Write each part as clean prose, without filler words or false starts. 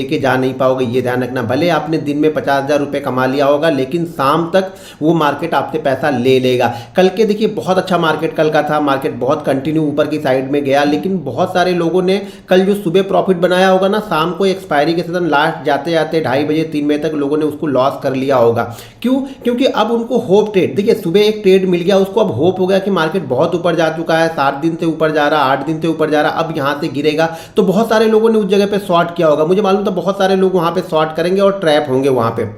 लेके जा नहीं पाओगे, ये ध्यान रखना। भले आपने दिन में 50,000 रुपये कमा लिया होगा, लेकिन शाम तक वो मार्केट आपसे पैसा ले लेगा। कल के देखिए बहुत अच्छा मार्केट कल का था, मार्केट बहुत कंटिन्यू ऊपर की साइड में गया, लेकिन बहुत सारे लोगों ने कल जो सुबह प्रॉफिट बनाया होगा ना, शाम को एक्सपायरी के समय लास्ट जाते जाते 2:30 बजे 3 बजे तक लोगों ने उसको लॉस कर लिया होगा। क्यों? क्योंकि अब उनको होप ट्रेड, देखिए सुबह एक ट्रेड मिल गया उसको, अब होप हो गया कि मार्केट बहुत ऊपर जा चुका है, 7 दिन से ऊपर जा रहा, 8 दिन से ऊपर जा रहा, अब यहाँ से गिरेगा। तो बहुत सारे लोगों ने उस जगह पे शॉर्ट किया होगा, मुझे मालूम था बहुत सारे लोग वहाँ पे शॉर्ट करेंगे और ट्रैप होंगे वहाँ पे।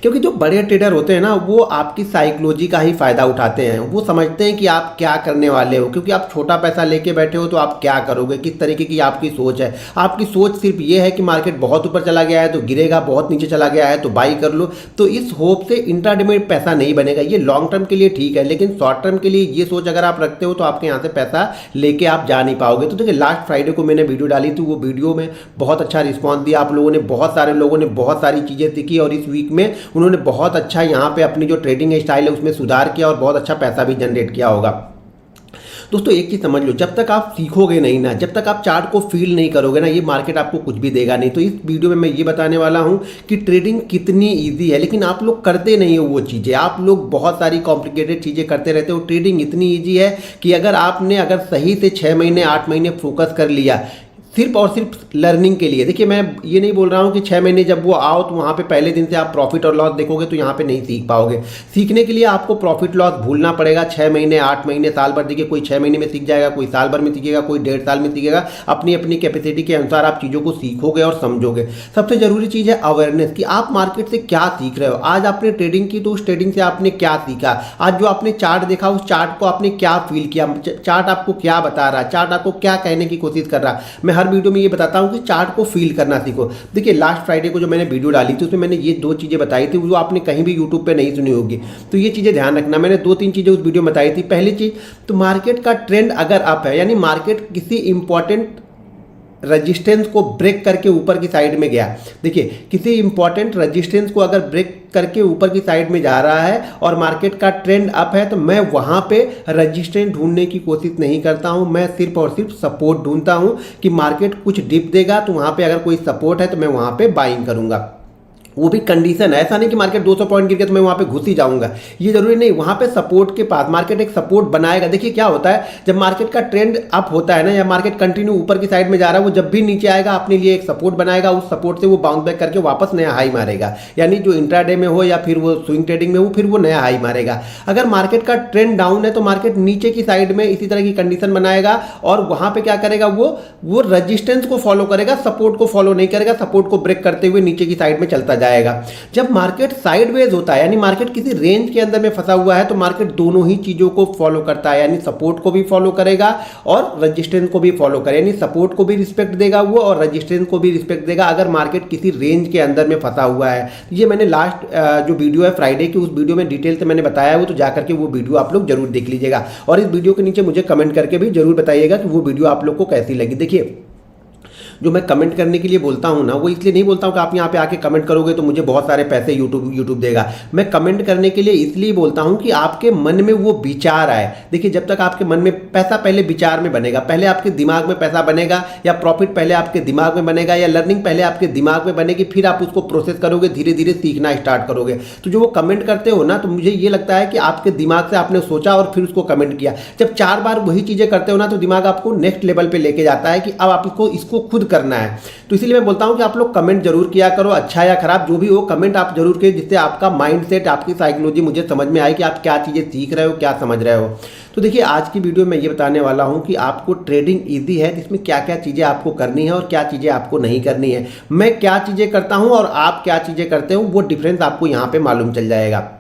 क्योंकि जो बड़े ट्रेडर होते हैं ना, वो आपकी साइकोलॉजी का ही फ़ायदा उठाते हैं। वो समझते हैं कि आप क्या करने वाले हो, क्योंकि आप छोटा पैसा लेके बैठे हो तो आप क्या करोगे, किस तरीके की आपकी सोच है। आपकी सोच सिर्फ ये है कि मार्केट बहुत ऊपर चला गया है तो गिरेगा, बहुत नीचे चला गया है तो बाई कर लो। तो इस होप से इंट्राडे में पैसा नहीं बनेगा। ये लॉन्ग टर्म के लिए ठीक है, लेकिन शॉर्ट टर्म के लिए ये सोच अगर आप रखते हो तो आपके यहाँ से पैसा लेके आप जा नहीं पाओगे। तो देखिए लास्ट फ्राइडे को मैंने वीडियो डाली थी, वो वीडियो में बहुत अच्छा रिस्पॉन्स दिया आप लोगों ने, बहुत सारे लोगों ने बहुत सारी चीज़ें सीखी और इस वीक में उन्होंने बहुत अच्छा यहाँ पे अपनी जो ट्रेडिंग स्टाइल है उसमें सुधार किया और बहुत अच्छा पैसा भी जनरेट किया होगा। दोस्तों एक चीज़ समझ लो, जब तक आप सीखोगे नहीं ना, जब तक आप चार्ट को फील नहीं करोगे ना, ये मार्केट आपको कुछ भी देगा नहीं। तो इस वीडियो में मैं ये बताने वाला हूँ कि ट्रेडिंग कितनी इजी है, लेकिन आप लोग करते नहीं हो वो चीज़ें। आप लोग बहुत सारी कॉम्प्लिकेटेड चीज़ें करते रहते हो। ट्रेडिंग इतनी ईजी है कि अगर सही से 6 महीने 8 महीने फोकस कर लिया सिर्फ और सिर्फ लर्निंग के लिए। देखिए मैं ये नहीं बोल रहा हूँ कि 6 महीने जब वो आओ तो वहाँ पे पहले दिन से आप प्रॉफिट और लॉस देखोगे तो यहाँ पे नहीं सीख पाओगे। सीखने के लिए आपको प्रॉफिट लॉस भूलना पड़ेगा। 6 महीने 8 महीने साल भर, देखिए कोई 6 महीने में सीख जाएगा, कोई साल भर में सीखेगा, कोई 1.5 साल में सीखेगा। अपनी अपनी कैपेसिटी के अनुसार आप चीज़ों को सीखोगे और समझोगे। सबसे ज़रूरी चीज़ है अवेयरनेस कि आप मार्केट से क्या सीख रहे हो। आज आपने ट्रेडिंग की तो उस ट्रेडिंग से आपने क्या सीखा। आज जो आपने चार्ट देखा उस चार्ट को आपने क्या फील किया, चार्ट आपको क्या बता रहा है, चार्ट आपको क्या कहने की कोशिश कर रहा है। मैं हर वीडियो में ये बताता हूँ कि चार्ट को फील करना सीखो। देखिए लास्ट फ्राइडे को जो मैंने वीडियो डाली थी उसमें मैंने ये 2 चीज़ें बताई थी जो आपने कहीं भी यूट्यूब पे नहीं सुनी होगी। तो ये चीज़ें ध्यान रखना। मैंने 2-3 चीज़ें उस वीडियो में बताई थी। पहली चीज़ तो मार्केट का ट्रेंड अगर अप है, यानी मार्केट किसी इंपॉर्टेंट रजिस्टेंस को ब्रेक करके ऊपर की साइड में गया। देखिए किसी इंपॉर्टेंट रजिस्टेंस को अगर ब्रेक करके ऊपर की साइड में जा रहा है और मार्केट का ट्रेंड अप है, तो मैं वहां पे रजिस्टेंस ढूंढने की कोशिश नहीं करता हूं। मैं सिर्फ और सिर्फ सपोर्ट ढूंढता हूं कि मार्केट कुछ डिप देगा तो वहां पे अगर कोई सपोर्ट है तो मैं वहां पे बाइंग करूंगा। वो भी कंडीशन है, ऐसा नहीं कि मार्केट 200 पॉइंट गिर गया तो मैं वहाँ पे घुस ही जाऊँगा, ये जरूरी नहीं। वहाँ पे सपोर्ट के पास मार्केट एक सपोर्ट बनाएगा। देखिए क्या होता है जब मार्केट का ट्रेंड अप होता है ना, या मार्केट कंटिन्यू ऊपर की साइड में जा रहा है, वो जब भी नीचे आएगा अपने लिए एक सपोर्ट बनाएगा। उस सपोर्ट से वो बाउंस बैक करके वापस नया हाई मारेगा, यानी जो इंट्राडे में हो या फिर वो स्विंग ट्रेडिंग में हो, फिर वो नया हाई मारेगा। अगर मार्केट का ट्रेंड डाउन है तो मार्केट नीचे की साइड में इसी तरह की कंडीशन बनाएगा और वहाँ पे क्या करेगा, वो रजिस्टेंस को फॉलो करेगा, सपोर्ट को फॉलो नहीं करेगा। सपोर्ट को ब्रेक करते हुए नीचे की साइड में चलता जाएगा। जब मार्केट साइडवेज होता है, यानी मार्केट किसी रेंज के अंदर में फंसा हुआ है, तो मार्केट दोनों ही चीजों को फॉलो करता है, यानी सपोर्ट को भी फॉलो करेगा और रजिस्टेंस को भी फॉलो करेगा, यानी सपोर्ट को भी रिस्पेक्ट देगा वो और रजिस्टेंस को भी रिस्पेक्ट देगा अगर मार्केट किसी रेंज के अंदर में फंसा हुआ है। ये मैंने लास्ट जो वीडियो है फ्राइडे की, उस वीडियो में डिटेल से मैंने बताया है, वो तो जाकर के वो वीडियो आप लोग जरूर देख लीजिएगा और इस वीडियो के नीचे मुझे कमेंट करके भी जरूर बताइएगा कि वो वीडियो आप लोग को कैसी लगी। देखिए जो मैं कमेंट करने के लिए बोलता हूं ना, वो इसलिए नहीं बोलता हूं कि आप यहां पे आके कमेंट करोगे तो मुझे बहुत सारे पैसे यूट्यूब देगा। मैं कमेंट करने के लिए इसलिए बोलता हूं कि आपके मन में वो विचार आए। देखिए जब तक आपके मन में पैसा, पहले विचार में बनेगा, पहले आपके दिमाग में पैसा बनेगा, या प्रॉफिट पहले आपके दिमाग में बनेगा, या लर्निंग पहले आपके दिमाग में बनेगी, फिर आप उसको प्रोसेस करोगे, धीरे धीरे सीखना स्टार्ट करोगे। तो जो वो कमेंट करते हो ना, तो मुझे ये लगता है कि आपके दिमाग से आपने सोचा और फिर उसको कमेंट किया। जब 4 बार वही चीजें करते हो ना, तो दिमाग आपको नेक्स्ट लेवल पे लेके जाता है कि अब आपको इसको खुद करना है। तो इसीलिए मैं बोलता हूं कि आप लोग कमेंट जरूर किया करो, अच्छा या खराब जो भी हो, कमेंट आप जरूर करिए, जिससे आपका माइंडसेट, आपकी साइकोलॉजी मुझे समझ में आए कि आप क्या चीजें सीख रहे हो, क्या समझ रहे हो। तो देखिए आज की वीडियो में ये बताने वाला हूं कि आपको ट्रेडिंग इजी है, जिसमें क्या क्या चीजें आपको करनी है और क्या चीजें आपको नहीं करनी है। मैं क्या चीजें करता हूं और आप क्या चीजें करते हो, वो डिफरेंस आपको यहां पे मालूम चल जाएगा।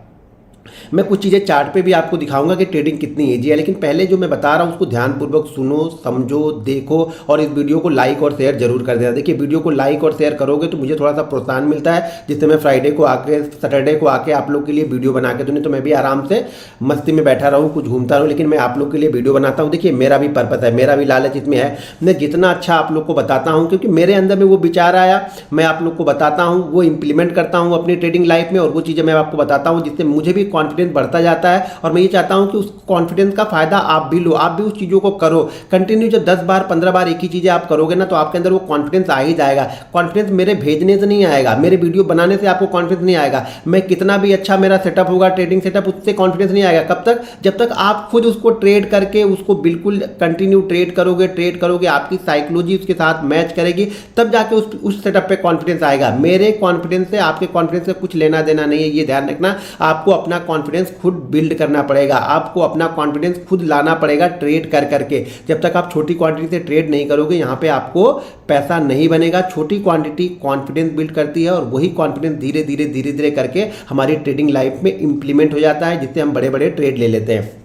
मैं कुछ चीज़ें चार्ट पे भी आपको दिखाऊंगा कि ट्रेडिंग कितनी ईजी है, लेकिन पहले जो मैं बता रहा हूं उसको ध्यानपूर्वक सुनो, समझो, देखो और इस वीडियो को लाइक और शेयर जरूर कर देना। देखिए वीडियो को लाइक और शेयर करोगे तो मुझे थोड़ा सा प्रोत्साहन मिलता है, जिससे मैं फ्राइडे को आके, सैटरडे को आके आप लोग के लिए वीडियो बना के दूँ। तो मैं भी आराम से मस्ती में बैठा रहूँ, कुछ घूमता रहूँ, लेकिन मैं आप लोग के लिए वीडियो बनाता हूँ। देखिए मेरा भी पर्पस है, मेरा भी लालच इसमें है, मैं जितना अच्छा आप लोग को बताता हूँ, क्योंकि मेरे अंदर में वो विचार आया, मैं आप लोग को बताता हूँ, वो इंप्लीमेंट करता हूँ अपनी ट्रेडिंग लाइफ में, और वो चीज़ें मैं आपको बताता हूँ जिससे मुझे भी कॉन्फिडेंस बढ़ता जाता है। और मैं ये चाहता हूँ कि उस कॉन्फिडेंस का फायदा आप भी लो, आप भी उस चीज़ों को करो कंटिन्यू। जब 10 बार 15 बार एक ही चीज़ें आप करोगे ना, तो आपके अंदर वो कॉन्फिडेंस आ ही जाएगा। कॉन्फिडेंस मेरे भेजने से नहीं आएगा, मेरे वीडियो बनाने से आपको कॉन्फिडेंस नहीं आएगा। मैं कितना भी अच्छा मेरा सेटअप होगा, ट्रेडिंग सेटअप, उससे कॉन्फिडेंस नहीं आएगा। कब तक? जब तक आप खुद उसको ट्रेड करके उसको बिल्कुल कंटिन्यू ट्रेड करोगे, आपकी साइकोलॉजी उसके साथ मैच करेगी, तब जाके उस सेटअप पे कॉन्फिडेंस आएगा। मेरे कॉन्फिडेंस से आपके कॉन्फिडेंस से कुछ लेना देना नहीं है, ये ध्यान रखना। आपको अपना कॉन्फिडेंस खुद बिल्ड करना पड़ेगा, आपको अपना कॉन्फिडेंस खुद लाना पड़ेगा ट्रेड कर करके। जब तक आप छोटी क्वांटिटी से ट्रेड नहीं करोगे, यहाँ पे आपको पैसा नहीं बनेगा। छोटी क्वांटिटी कॉन्फिडेंस बिल्ड करती है और वही कॉन्फिडेंस धीरे धीरे करके हमारी ट्रेडिंग लाइफ में इंप्लीमेंट हो जाता है, जिससे हम बड़े बड़े ट्रेड ले लेते हैं।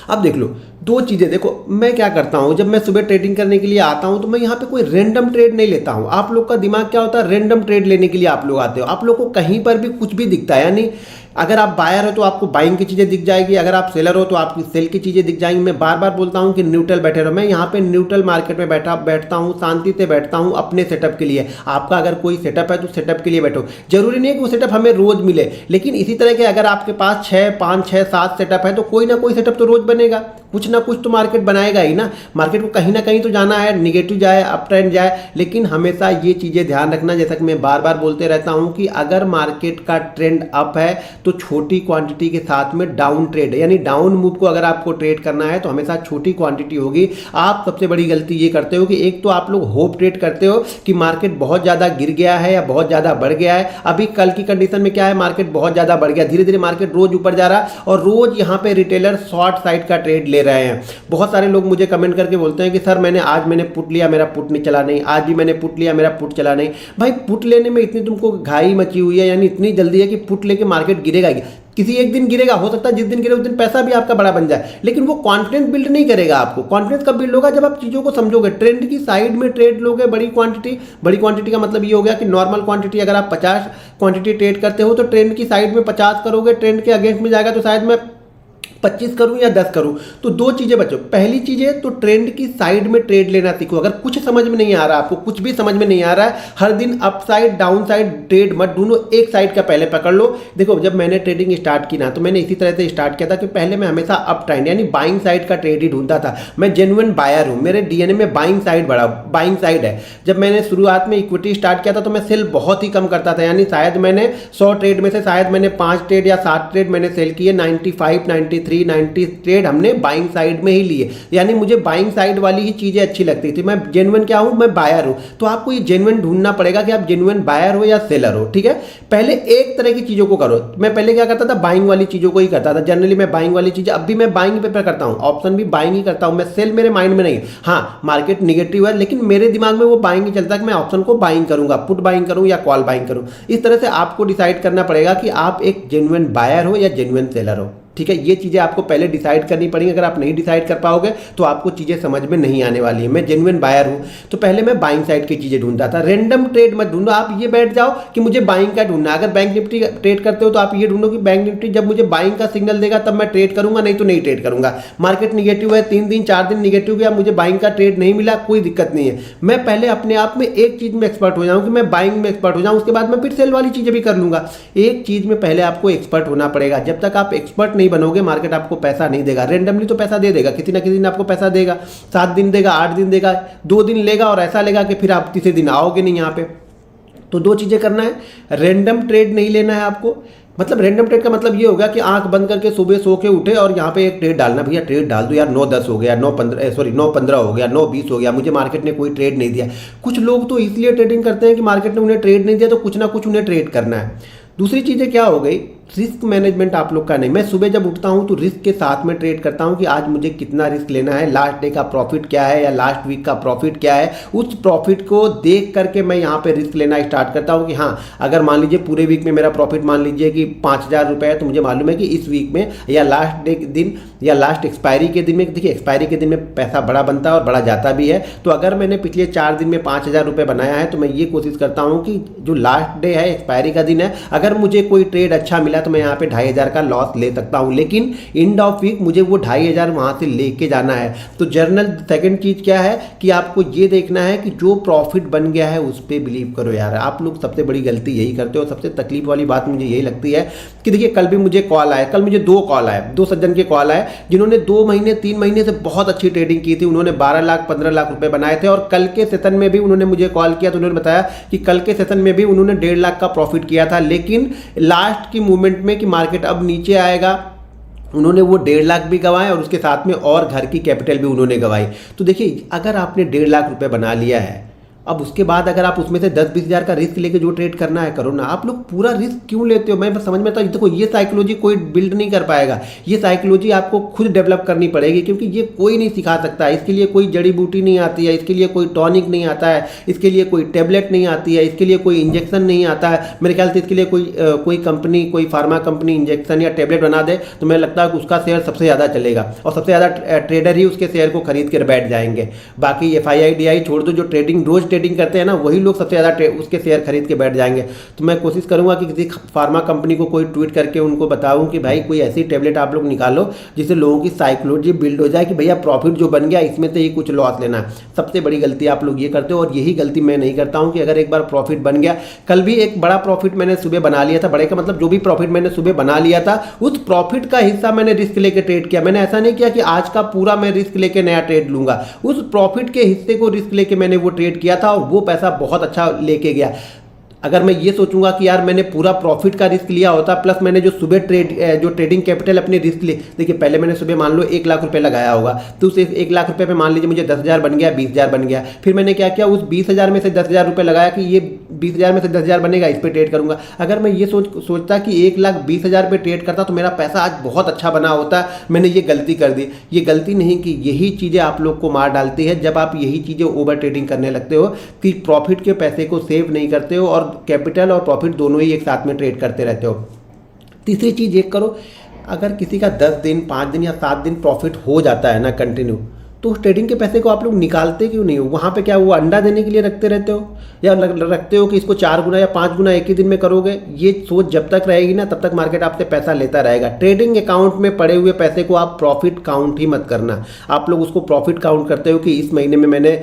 अब देख लो दो चीज़ें, देखो मैं क्या करता हूँ, जब मैं सुबह ट्रेडिंग करने के लिए आता हूँ तो मैं यहाँ पे कोई रैंडम ट्रेड नहीं लेता हूँ। आप लोग का दिमाग क्या होता है, रैंडम ट्रेड लेने के लिए आप लोग आते हो। आप लोग को कहीं पर भी कुछ भी दिखता है, यानी अगर आप बायर हो तो आपको बाइंग की चीज़ें दिख जाएगी, अगर आप सेलर हो तो आपकी सेल की चीज़ें दिख जाएंगी। मैं बार बार बोलता हूँ कि न्यूट्रल बैठे रहो। मैं यहाँ पे न्यूट्रल मार्केट में बैठता हूँ, शांति से बैठता हूँ अपने सेटअप के लिए। आपका अगर कोई सेटअप है तो सेटअप के लिए बैठो। जरूरी नहीं है कि वो सेटअप हमें रोज मिले, लेकिन इसी तरह के अगर आपके पास 5, 6, 7 सेटअप है तो कोई ना कोई सेटअप तो रोज बनेगा, कुछ ना कुछ तो मार्केट बनाएगा ही ना। मार्केट को कहीं ना कहीं तो जाना है, निगेटिव जाए अप ट्रेंड जाए, लेकिन हमेशा ये चीज़ें ध्यान रखना, जैसा कि मैं बार बार बोलते रहता हूँ कि अगर मार्केट का ट्रेंड अप है तो छोटी क्वांटिटी के साथ में डाउन ट्रेड, यानी डाउन मूव को अगर आपको ट्रेड करना है तो हमेशा छोटी क्वांटिटी होगी। आप सबसे बड़ी गलती ये करते हो कि एक तो आप लोग होप ट्रेड करते हो कि मार्केट बहुत ज़्यादा गिर गया है या बहुत ज़्यादा बढ़ गया है। अभी कल की कंडीशन में क्या है, मार्केट बहुत ज़्यादा बढ़ गया, धीरे धीरे मार्केट रोज ऊपर जा रहा है और रोज यहाँ पे रिटेलर शॉर्ट साइड का ट्रेड ले रहे हैं। बहुत सारे लोग मुझे कमेंट करके बोलते हैं कि सर आज मैंने पुट लिया, मेरा पुट नहीं चला नहीं, आज भी मैंने पुट लिया, मेरा पुट चला नहीं। भाई पुट लेने में इतनी तुमको घाई मची हुई है, यानी इतनी जल्दी है कि पुट लेके मार्केट गिरेगा ही। किसी एक दिन गिरेगा, हो सकता है जिस दिन गिरे उस दिन पैसा भी आपका बड़ा बन जाए, लेकिन वो कॉन्फिडेंस बिल्ड नहीं करेगा। आपको कॉन्फिडेंस कब बिल्ड होगा, जब आप चीज़ों को समझोगे। ट्रेंड की साइड में ट्रेड लोगे बड़ी क्वांटिटी का मतलब ये हो गया कि नॉर्मल क्वांटिटी अगर आप 50 क्वांटिटी ट्रेड करते हो तो ट्रेंड की साइड में 50 करोगे, ट्रेंड के अगेंस्ट में जाएगा तो शायद मैं 25 करूं या 10 करूं। तो दो चीजें बचो, पहली चीज है तो ट्रेंड की साइड में ट्रेड लेना सीखो। अगर कुछ समझ में नहीं आ रहा, आपको कुछ भी समझ में नहीं आ रहा है, हर दिन up side down side trade मत ढूंढो, एक साइड का पहले पकड़ लो। देखो जब मैंने ट्रेडिंग स्टार्ट की ना, तो मैंने इसी तरह से स्टार्ट किया था कि पहले मैं हमेशा अप ट्रेंड यानी बाइंग साइड का ट्रेड ही ढूंढता था। मैं जेन्युइन बायर हूं, मेरे डीएनए में बाइंग साइड है। जब मैंने शुरुआत में इक्विटी स्टार्ट किया था तो मैं सेल बहुत ही कम करता था, यानी शायद मैंने 100 ट्रेड में से शायद मैंने 5 ट्रेड या 7 ट्रेड मैंने सेल किए। 95, 93, 90 ट्रेड हमने बाइंग साइड में ही लिए, यानी मुझे बाइंग साइड वाली ही चीजें अच्छी लगती थी। मैं जेन्युइन क्या हूं, मैं बायर हूं। तो आपको ये जेन्युइन ढूंढना पड़ेगा कि आप जेन्युइन बायर हो या सेलर हो, ठीक है। पहले एक तरह की चीजों को करो। मैं पहले क्या करता था, बाइंग वाली चीजों को ही करता था। जनरली मैं बाइंग वाली चीजें, अब भी मैं बाइंग पे करता हूं, ऑप्शन भी बाइंग ही करता हूं। मैं सेल मेरे माइंड में नहीं है। हाँ मार्केट निगेटिव है, लेकिन मेरे दिमाग में वो बाइंग ही चलता है कि मैं ऑप्शन को बाइंग करूंगा, पुट बाइंग करूं या कॉल बाइंग करूं। इस तरह से आपको डिसाइड करना पड़ेगा कि आप एक जेन्युइन बायर हो या जेन्युइन सेलर हो, ठीक है। ये चीज़ें आपको पहले डिसाइड करनी पड़ेंगी। अगर आप नहीं डिसाइड कर पाओगे तो आपको चीज़ें समझ में नहीं आने वाली है। मैं जेन्युइन बायर हूँ तो पहले मैं बाइंग साइड की चीज़ें ढूंढता था। रैंडम ट्रेड मत ढूंढो, आप ये बैठ जाओ कि मुझे बाइंग का ढूंढना है। अगर बैंक निफ्टी ट्रेड करते हो तो आप ये ढूंढो कि बैंक निफ्टी जब मुझे बाइंग का सिग्नल देगा तब मैं ट्रेड करूंगा, नहीं तो नहीं ट्रेड करूंगा। मार्केट निगेटिव है, 3 दिन 4 दिन निगेटिव गया, मुझे बाइंग का ट्रेड नहीं मिला, कोई दिक्कत नहीं है। मैं पहले अपने आप में एक चीज़ में एक्सपर्ट हो जाऊँ कि मैं बाइंग में एक्सपर्ट हो जाऊँ, उसके बाद मैं फिर सेल वाली चीज़ें भी कर लूँगा। एक चीज़ में पहले आपको एक्सपर्ट होना पड़ेगा। जब तक आप एक्सपर्ट नहीं बनोगे मार्केट आपको पैसा नहीं देगा। रेंडमली तो पैसा दे देगा, किसी ना किसी दिन आपको पैसा देगा। 7 दिन देगा, 8 दिन देगा, 2 दिन लेगा और ऐसा लेगा कि फिर आप तीसरे दिन आओगे नहीं यहाँ पे। तो 2 चीजें करना है, रेंडम ट्रेड नहीं लेना है आपको। मतलब रेंडम ट्रेड का मतलब ये होगा कि आंख बंद करके सुबह सो के उठे और यहाँ पे एक ट्रेड डालना, भैया ट्रेड डाल दो यार, 9-10 हो गया, 9-15 हो गया, 9-20 हो गया, मुझे मार्केट ने कोई ट्रेड नहीं दिया। कुछ लोग तो इसलिए ट्रेडिंग करते हैं कि मार्केट ने उन्हें ट्रेड नहीं दिया तो कुछ ना कुछ उन्हें ट्रेड करना है। दूसरी चीज़ें क्या हो गई, रिस्क मैनेजमेंट आप लोग का नहीं। मैं सुबह जब उठता हूं तो रिस्क के साथ में ट्रेड करता हूं कि आज मुझे कितना रिस्क लेना है, लास्ट डे का प्रॉफिट क्या है या लास्ट वीक का प्रॉफिट क्या है। उस प्रॉफिट को देख करके मैं यहाँ पे रिस्क लेना स्टार्ट करता हूं कि हाँ अगर मान लीजिए पूरे वीक में मेरा प्रॉफिट मान लीजिए कि 5,000 रुपये है, तो मुझे मालूम है कि इस वीक में या लास्ट डे के दिन या लास्ट एक्सपायरी के दिन में, देखिए एक्सपायरी के दिन में पैसा बड़ा बनता है और बड़ा जाता भी है। तो अगर मैंने पिछले 4 दिन में 5,000 रुपये बनाया है तो मैं ये कोशिश करता हूँ कि जो लास्ट डे है एक्सपायरी का दिन है, अगर मुझे कोई ट्रेड अच्छा मिला मिला तो मैं यहाँ पे 2,500 का लॉस ले सकता हूँ, लेकिन एंड ऑफ वीक मुझे वो 2,500 वहाँ से लेके जाना है। तो जर्नल सेकंड चीज़ क्या है कि आपको ये देखना है कि जो प्रॉफिट बन गया है उस पर बिलीव करो यार। आप लोग सबसे बड़ी गलती यही करते हो। सबसे तकलीफ वाली बात मुझे यही लगती है कि देखिए कल भी मुझे कॉल आया, कल मुझे 2 कॉल आए, 2 सज्जन के कॉल आए जिन्होंने 2 महीने 3 महीने से बहुत अच्छी ट्रेडिंग की थी। उन्होंने 12 लाख 15 लाख रुपए बनाए थे और कल के सेशन में भी उन्होंने मुझे कॉल किया तो उन्होंने बताया कि कल के सेशन में भी उन्होंने 1.5 लाख का प्रॉफिट किया था, लेकिन लास्ट की मूवमेंट में कि मार्केट अब नीचे आएगा उन्होंने वो 1.5 लाख भी गंवाए और उसके साथ में और घर की कैपिटल भी उन्होंने गंवाई। तो देखिए अगर आपने 1.5 लाख रुपए बना लिया है, अब उसके बाद अगर आप उसमें से 10-20 हज़ार का रिस्क लेके जो ट्रेड करना है करो ना। आप लोग पूरा रिस्क क्यों लेते हो? मैं समझ में आता है। देखो ये साइकोलॉजी कोई बिल्ड नहीं कर पाएगा, ये साइकोलॉजी आपको खुद डेवलप करनी पड़ेगी, क्योंकि ये कोई नहीं सिखा सकता। इसके लिए कोई जड़ी बूटी नहीं आती है, इसके लिए कोई टॉनिक नहीं आता है, इसके लिए कोई टेबलेट नहीं आती है, इसके लिए कोई इंजेक्शन नहीं आता है। मेरे ख्याल से इसके लिए कोई कंपनी, कोई फार्मा कंपनी इंजेक्शन या टेबलेट बना दे तो मुझे लगता है कि उसका शेयर सबसे ज़्यादा चलेगा और सबसे ज़्यादा ट्रेडर ही उसके शेयर को खरीद कर बैठ जाएंगे। बाकी FII छोड़ दो, जो रोज ट्रेडिंग करते हैं ना वही लोग सबसे ज़्यादा उसके शेयर खरीद के बैठ जाएंगे। तो मैं कोशिश करूंगा कि किसी फार्मा कंपनी को कोई ट्वीट करके उनको बताऊं कि भाई कोई ऐसी टेबलेट आप लोग निकालो जिससे लोगों की साइकोलॉजी बिल्ड हो जाए कि भैया प्रॉफिट जो बन गया इसमें से ही कुछ लॉस लेना है। सबसे बड़ी गलती आप लोग ये करते हो और यही गलती मैं नहीं करता हूँ कि अगर एक बार प्रॉफिट बन गया, कल भी एक बड़ा प्रॉफिट मैंने सुबह बना लिया था। बड़े का मतलब जो भी प्रॉफिट मैंने सुबह बना लिया था उस प्रॉफिट का हिस्सा मैंने रिस्क लेके ट्रेड किया। मैंने ऐसा नहीं किया कि आज का पूरा मैं रिस्क लेके नया ट्रेड लूंगा, उस प्रॉफिट के हिस्से को रिस्क लेके मैंने वो ट्रेड किया था और वो पैसा बहुत अच्छा लेके गया। अगर मैं ये सोचूंगा कि यार मैंने पूरा प्रॉफिट का रिस्क लिया होता प्लस मैंने जो सुबह जो ट्रेडिंग कैपिटल अपने रिस्क लिए, देखिए पहले मैंने सुबह मान लो 1 लाख रुपए लगाया होगा, तो उस 1 लाख रुपए पे मान लीजिए मुझे 10,000 बन गया, 20,000 बन गया। फिर मैंने क्या किया, उस 20,000 में से 10,000 रुपए लगाया कि ये 20,000 में से 10,000 बनेगा, इस पर ट्रेड करूंगा। अगर मैं ये सोचता कि 1,20,000 पे ट्रेड करता तो मेरा पैसा आज बहुत अच्छा बना होता। मैंने ये गलती कर दी। ये गलती नहीं की, यही चीज़ें आप लोग को मार डालती है जब आप यही चीज़ें ओवर ट्रेडिंग करने लगते हो कि प्रॉफिट के पैसे को सेव नहीं करते हो और कैपिटल और प्रॉफिट दोनों ही एक साथ में ट्रेड करते रहते हो। तीसरी चीज़ एक करो, अगर किसी का 10 दिन 5 दिन या 7 दिन प्रॉफिट हो जाता है ना कंटिन्यू, तो उस ट्रेडिंग के पैसे को आप लोग निकालते क्यों नहीं हो? वहाँ पे क्या वो अंडा देने के लिए रखते रहते हो या रखते हो कि इसको 4 गुना या 5 गुना एक ही दिन में करोगे? ये सोच जब तक रहेगी ना तब तक मार्केट आपसे पैसा लेता रहेगा। ट्रेडिंग अकाउंट में पड़े हुए पैसे को आप प्रॉफिट काउंट ही मत करना। आप लोग उसको प्रॉफिट काउंट करते हो कि इस महीने में मैंने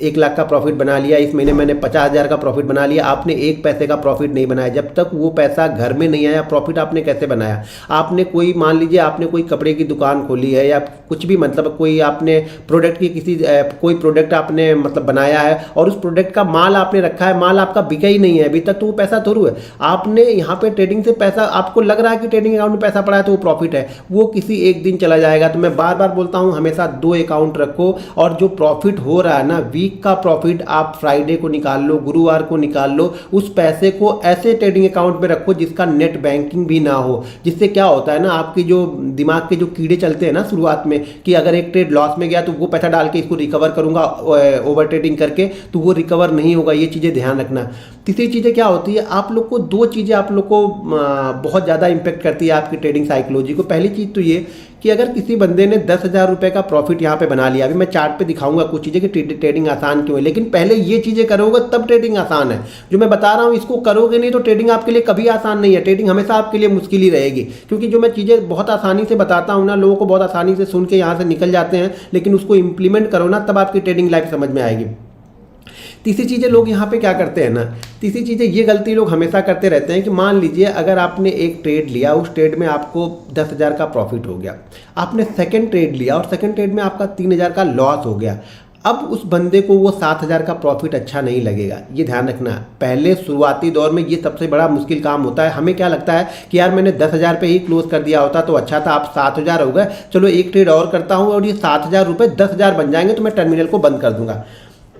1 लाख का प्रॉफिट बना लिया, इस महीने मैंने 50,000 का प्रॉफिट बना लिया। आपने 1 पैसे का प्रॉफिट नहीं बनाया। जब तक वो पैसा घर में नहीं आया, प्रॉफिट आपने कैसे बनाया? आपने कोई मान लीजिए आपने कोई कपड़े की दुकान खोली है या कुछ भी, मतलब कोई आपने प्रोडक्ट की कोई प्रोडक्ट आपने मतलब बनाया है और उस प्रोडक्ट का माल आपने रखा है, माल आपका बिका ही नहीं है अभी तक, तो वो पैसा थोड़ू है। आपने यहाँ पे ट्रेडिंग से पैसा, आपको लग रहा है कि ट्रेडिंग अकाउंट में पैसा पड़ा है तो वो प्रॉफिट है, वो किसी एक दिन चला जाएगा। तो मैं बार बार बोलता हूँ हमेशा 2 अकाउंट रखो और जो प्रॉफिट हो रहा है ना, वीक का प्रॉफिट आप फ्राइडे को निकाल लो, गुरुवार को निकाल लो। उस पैसे को ऐसे ट्रेडिंग अकाउंट में रखो जिसका नेट बैंकिंग भी ना हो। जिससे क्या होता है ना, आपकी जो दिमाग के जो कीड़े चलते हैं ना शुरुआत में कि अगर एक ट्रेड लॉस में गया तो वो पैसा डाल के इसको रिकवर करूंगा ओवर ट्रेडिंग करके, तो वो रिकवर नहीं होगा। ये चीज़ें ध्यान रखना। तीसरी चीज़ें क्या होती है, आप लोग को 2 चीज़ें आप लोग को बहुत ज़्यादा इंपैक्ट करती है आपकी ट्रेडिंग साइकोलॉजी को। पहली चीज़ तो ये कि अगर किसी बंदे ने 10,000 रुपये का प्रॉफिट यहाँ पे बना लिया, अभी मैं चार्ट पे दिखाऊंगा कुछ चीज़ें कि ट्रेडिंग आसान क्यों है, लेकिन पहले ये चीज़ें करोगे तब ट्रेडिंग आसान है। जो मैं बता रहा हूँ इसको करोगे नहीं तो ट्रेडिंग आपके लिए कभी आसान नहीं है। ट्रेडिंग हमेशा आपके लिए मुश्किल ही रहेगी, क्योंकि जो मैं चीज़ें बहुत आसानी से बताता हूँ ना, लोगों को बहुत आसानी से सुन के यहाँ से निकल जाते हैं, लेकिन उसको इंप्लीमेंट करो ना तब आपकी ट्रेडिंग लाइफ समझ में आएगी। तीसरी चीज़ें लोग यहाँ पे क्या करते हैं ना, तीसरी चीज़ें ये गलती लोग हमेशा करते रहते हैं कि मान लीजिए अगर आपने एक ट्रेड लिया, उस ट्रेड में आपको 10,000 का प्रॉफिट हो गया, आपने सेकंड ट्रेड लिया और सेकंड ट्रेड में आपका 3,000 का लॉस हो गया। अब उस बंदे को वो 7,000 का प्रॉफिट अच्छा नहीं लगेगा। ये ध्यान रखना, पहले शुरुआती दौर में ये सबसे बड़ा मुश्किल काम होता है। हमें क्या लगता है कि यार मैंने 10,000 पे ही क्लोज कर दिया होता तो अच्छा था, आप 7,000 हो गए, चलो एक ट्रेड और करता हूँ और ये 7,000 रुपये 10,000 बन जाएंगे तो मैं टर्मिनल को बंद कर दूंगा।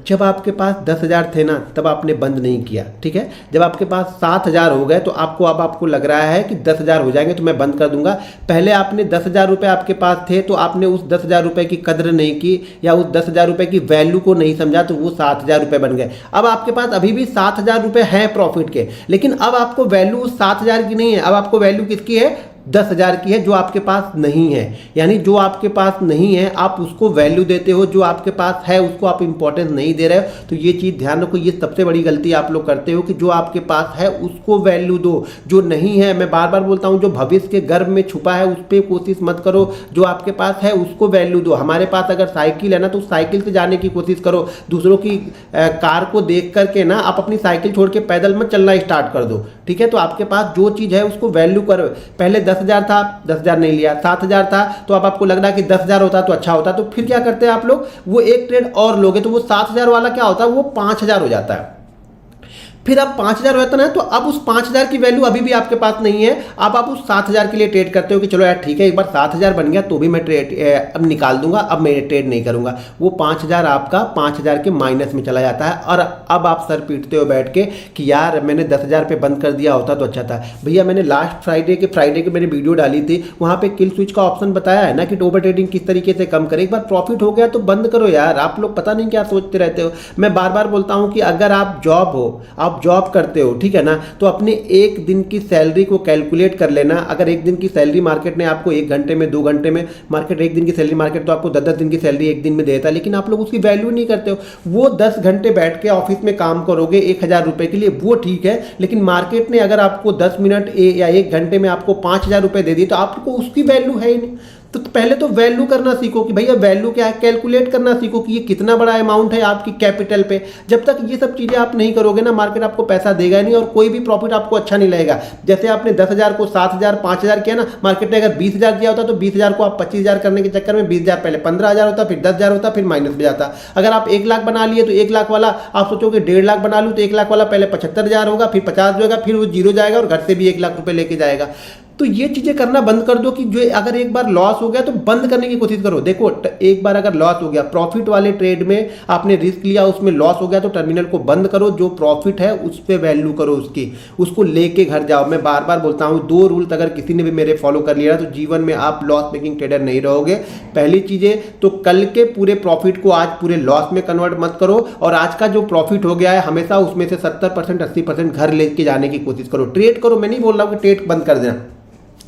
जब आपके पास 10,000 थे ना तब आपने बंद नहीं किया, ठीक है। जब आपके पास 7,000 हो गए तो आपको लग रहा है कि 10,000 हो जाएंगे तो मैं बंद कर दूंगा। पहले आपने 10,000 रुपये आपके पास थे तो आपने उस 10,000 रुपये की कदर नहीं की या उस 10,000 रुपये की वैल्यू को नहीं समझा, तो वो 7,000 रुपये बन गए। अब आपके पास अभी भी 7,000 रुपये हैं प्रॉफिट के, लेकिन अब आपको वैल्यू उस 7,000 की नहीं है, अब आपको वैल्यू किसकी है, 10,000 की है जो आपके पास नहीं है। यानी जो आपके पास नहीं है आप उसको वैल्यू देते हो, जो आपके पास है उसको आप इंपॉर्टेंस नहीं दे रहे हो। तो ये चीज़ ध्यान रखो, ये सबसे बड़ी गलती आप लोग करते हो कि जो आपके पास है उसको वैल्यू दो, जो नहीं है मैं बार बार बोलता हूँ जो भविष्य के गर्भ में छुपा है उस पर कोशिश मत करो, जो आपके पास है उसको वैल्यू दो। हमारे पास अगर साइकिल है ना तो साइकिल से जाने की कोशिश करो, दूसरों की कार को देख करके ना आप अपनी साइकिल छोड़ के पैदल मत चलना स्टार्ट कर दो, ठीक है। तो आपके पास जो चीज़ है उसको वैल्यू करो। पहले 10,000 था, 10,000 नहीं लिया, 7,000 था तो अब आपको लग रहा है कि 10,000 होता तो अच्छा होता, तो फिर क्या करते हैं आप लोग, वो एक ट्रेड और लोगे तो वो 7,000 वाला क्या होता है वो 5,000 हो जाता है। फिर अब 5,000 रहता ना, तो अब उस 5,000 की वैल्यू अभी भी आपके पास नहीं है। अब आप उस 7,000 के लिए ट्रेड करते हो कि चलो यार ठीक है एक बार 7,000 बन गया तो भी मैं ट्रेड अब निकाल दूंगा, अब मैं ट्रेड नहीं करूंगा। वो 5,000 आपका 5,000 के माइनस में चला जाता है और अब आप सर पीटते हो बैठ के कि यार मैंने 10,000 पे बंद कर दिया होता तो अच्छा था। भैया मैंने लास्ट फ्राइडे के मैंने वीडियो डाली थी, वहाँ पे किल स्विच का ऑप्शन बताया है ना कि ओवर ट्रेडिंग किस तरीके से कम करें। एक बार प्रॉफिट हो गया तो बंद करो यार, आप लोग पता नहीं क्या सोचते रहते हो। मैं बार बार बोलता हूँ कि अगर आप जॉब करते हो ठीक है ना, तो अपने एक दिन की सैलरी को कैलकुलेट कर लेना। अगर एक दिन की सैलरी मार्केट ने आपको 1 घंटे में 2 घंटे में, मार्केट एक दिन की सैलरी मार्केट तो आपको 10-10 दिन की सैलरी एक दिन में देता है, लेकिन आप लोग उसकी वैल्यू नहीं करते हो। वो 10 घंटे बैठ के ऑफिस में काम करोगे 1,000 रुपए के लिए, वो ठीक है, लेकिन मार्केट ने अगर आपको 10 मिनट या 1 घंटे में आपको 5,000 रुपए दे दिए तो आपको उसकी वैल्यू है ही नहीं। तो पहले तो वैल्यू करना सीखो कि भैया वैल्यू क्या है, कैलकुलेट करना सीखो कि ये कितना बड़ा अमाउंट है आपकी कैपिटल पे। जब तक ये सब चीज़ें आप नहीं करोगे ना मार्केट आपको पैसा देगा नहीं और कोई भी प्रॉफिट आपको अच्छा नहीं लगेगा। जैसे आपने 10,000 को 7,000 5,000 किया ना, मार्केट ने अगर 20,000 दिया होता तो 20,000 को आप 25,000 करने के चक्कर में 20,000 पहले 15,000 होता, फिर 10,000 होता, फिर माइनस में जाता। अगर आप 1 लाख बना लिए तो 1 लाख वाला आप सोचोगे 1.5 लाख बना लूँ तो 1 लाख वाला पहले 75,000 होगा, फिर 50 होगा, फिर वो जीरो जाएगा और घर से भी 1 लाख रुपये लेके जाएगा। तो ये चीज़ें करना बंद कर दो कि जो अगर एक बार लॉस हो गया तो बंद करने की कोशिश करो। देखो एक बार अगर लॉस हो गया, प्रॉफिट वाले ट्रेड में आपने रिस्क लिया उसमें लॉस हो गया तो टर्मिनल को बंद करो, जो प्रॉफिट है उस पर वैल्यू करो उसकी, उसको लेके घर जाओ। मैं बार बार बोलता हूँ 2 रूल्स अगर किसी ने भी मेरे फॉलो कर लिया तो जीवन में आप लॉस मेकिंग ट्रेडर नहीं रहोगे। पहली चीज़ें तो कल के पूरे प्रॉफिट को आज पूरे लॉस में कन्वर्ट मत करो, और आज का जो प्रॉफिट हो गया है हमेशा उसमें से 70% 80% घर लेके जाने की कोशिश करो। ट्रेड करो, मैं नहीं बोल रहा हूँ कि ट्रेड बंद कर देना,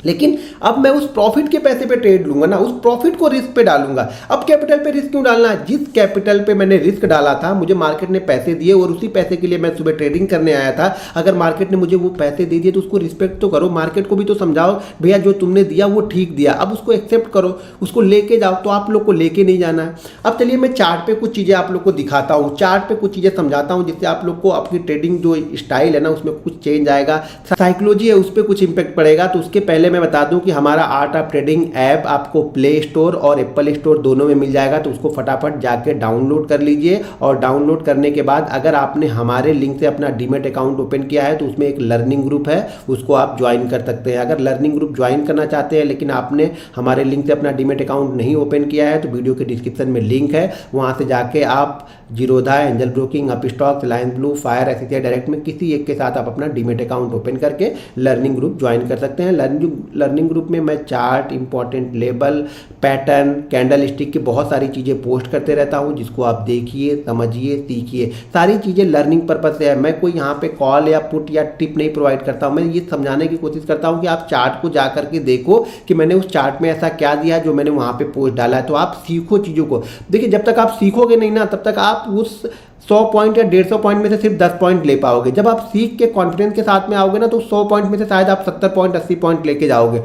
लेकिन अब मैं उस प्रॉफिट के पैसे पे ट्रेड लूंगा ना, उस प्रॉफिट को रिस्क पे डालूंगा। अब कैपिटल पे रिस्क क्यों डालना है? जिस कैपिटल पे मैंने रिस्क डाला था मुझे मार्केट ने पैसे दिए और उसी पैसे के लिए मैं सुबह ट्रेडिंग करने आया था। अगर मार्केट ने मुझे वो पैसे दे दिए तो उसको रिस्पेक्ट तो करो, मार्केट को भी तो समझाओ भैया जो तुमने दिया वो ठीक दिया, अब उसको एक्सेप्ट करो, उसको लेके जाओ। तो आप लोग को लेके नहीं जाना है। अब चलिए मैं चार्ट पे कुछ चीज़ें आप लोग को दिखाता हूँ, चार्ट पे कुछ चीज़ें समझाता हूँ जिससे आप लोग को आपकी ट्रेडिंग जो स्टाइल है ना उसमें कुछ चेंज आएगा, साइकोलॉजी है उस पर कुछ इंपैक्ट पड़ेगा। तो उसके पहले मैं बता दूँ कि हमारा आर्ट ऑफ ट्रेडिंग ऐप आपको प्ले स्टोर और एप्पल स्टोर दोनों में मिल जाएगा, तो उसको फटाफट जाके डाउनलोड कर लीजिए। और डाउनलोड करने के बाद अगर आपने हमारे लिंक से अपना डीमैट अकाउंट ओपन किया है तो उसमें एक लर्निंग ग्रुप है, उसको आप ज्वाइन कर सकते हैं। अगर लर्निंग ग्रुप ज्वाइन करना चाहते हैं लेकिन आपने हमारे लिंक से अपना डीमैट अकाउंट नहीं ओपन किया है तो वीडियो के डिस्क्रिप्शन में लिंक है, वहाँ से जाके आप Zerodha, angel broking, Upstox, Reliance blue, fire, SSI direct में किसी एक के साथ आप अपना डीमैट अकाउंट ओपन करके लर्निंग ग्रुप ज्वाइन कर सकते हैं। लर्निंग ग्रुप में मैं chart, important label, pattern, candle stick की बहुत सारी चीज़ें पोस्ट करते रहता हूं जिसको आप देखिए, समझिए, सीखिए। सारी चीज़ें लर्निंग पर्पज से है। मैं कोई यहाँ पे कॉल या पुट या टिप नहीं प्रोवाइड करता हूँ। मैं ये समझाने की कोशिश करता हूँ कि आप चार्ट को जा करके देखो कि मैंने उस चार्ट में ऐसा क्या दिया है जो मैंने वहाँ पे पोस्ट डाला है, तो आप सीखो चीज़ों को। देखिए जब तक आप सीखोगे नहीं ना तब तक आप उस 100 पॉइंट या 150 पॉइंट में से सिर्फ 10 पॉइंट ले पाओगे। जब आप सीख के कॉन्फिडेंस के साथ में आओगे ना तो 100 पॉइंट में से शायद आप 70 पॉइंट 80 पॉइंट लेके जाओगे।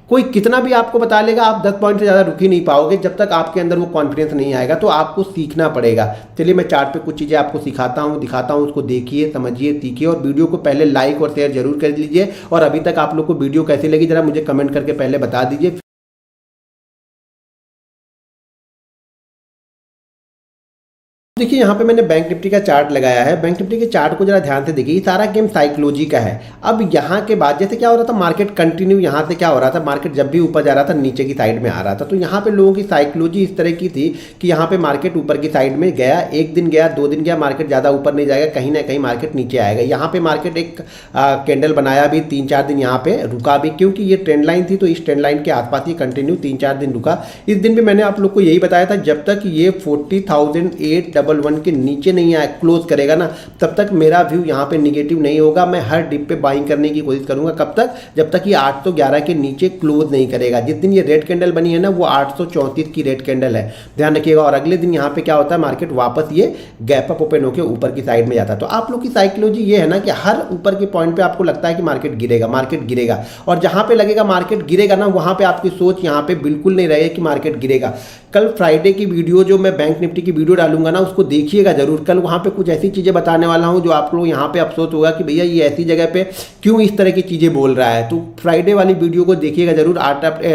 कोई कितना भी आपको बता लेगा आप 10 पॉइंट से ज़्यादा रुक ही नहीं पाओगे जब तक आपके अंदर वो कॉन्फिडेंस नहीं आएगा। तो आपको सीखना पड़ेगा। चलिए मैं चार्ट पे कुछ चीज़ें आपको सिखाता हूँ, दिखाता हूँ, उसको देखिए, समझिए, सीखिए और वीडियो को पहले लाइक और शेयर जरूर कर लीजिए। और अभी तक आप लोग को वीडियो कैसी लगी जरा मुझे कमेंट करके पहले बता दीजिए। देखिए यहाँ पे मैंने बैंक निफ्टी का चार्ट लगाया है। बैंक निफ्टी के चार्ट को जरा ध्यान से देखिए, ये सारा गेम साइकोलॉजी का है। अब यहाँ के बाद जैसे क्या हो रहा था, मार्केट कंटिन्यू यहाँ से क्या हो रहा था, मार्केट जब भी ऊपर जा रहा था नीचे की साइड में आ रहा था। तो यहाँ पे लोगों की साइकोलॉजी इस तरह की थी कि यहाँ पे मार्केट ऊपर की साइड में गया, 1 दिन गया, 2 दिन गया, मार्केट ज़्यादा ऊपर नहीं जाएगा, कहीं ना कहीं मार्केट नीचे आएगा। यहाँ पे मार्केट एक कैंडल बनाया भी, 3-4 दिन यहाँ पे रुका भी, क्योंकि ये ट्रेंड लाइन थी तो इस ट्रेंड लाइन के आसपास ही कंटिन्यू 3-4 दिन रुका। इस दिन भी मैंने आप लोग को यही बताया था जब तक ये 40,800 1111 के नीचे नहीं आया, क्लोज करेगा ना, तब तक मेरा व्यू यहाँ पे निगेटिव नहीं होगा। मैं हर डिप पे बाइंग करने की कोशिश करूंगा। कब तक? जब तक ये 811 के नीचे क्लोज नहीं करेगा। जिस दिन ये रेड कैंडल बनी है ना, वो 834 की रेड कैंडल है, ध्यान रखिएगा। और अगले दिन यहाँ पे क्या होता है, मार्केट वापस ये गैप अप ओपन होकर ऊपर की साइड में जाता है। तो आप लोग की साइकोलॉजी ये है ना कि हर ऊपर के पॉइंट पे आपको लगता है कि मार्केट गिरेगा, और जहां पे लगेगा मार्केट गिरेगा ना, वहां पे आपकी सोच यहां पे बिल्कुल नहीं रहेगी कि मार्केट गिरेगा। कल फ्राइडे की वीडियो जो मैं बैंक निफ्टी की वीडियो डालूंगा ना, उसको देखिएगा जरूर। कल वहां पे कुछ ऐसी चीजें बताने वाला हूं जो आप लोग यहां पे अफसोस होगा कि भैया ये ऐसी जगह पे क्यों इस तरह की चीजें बोल रहा है। तो फ्राइडे वाली वीडियो को देखिएगा जरूर।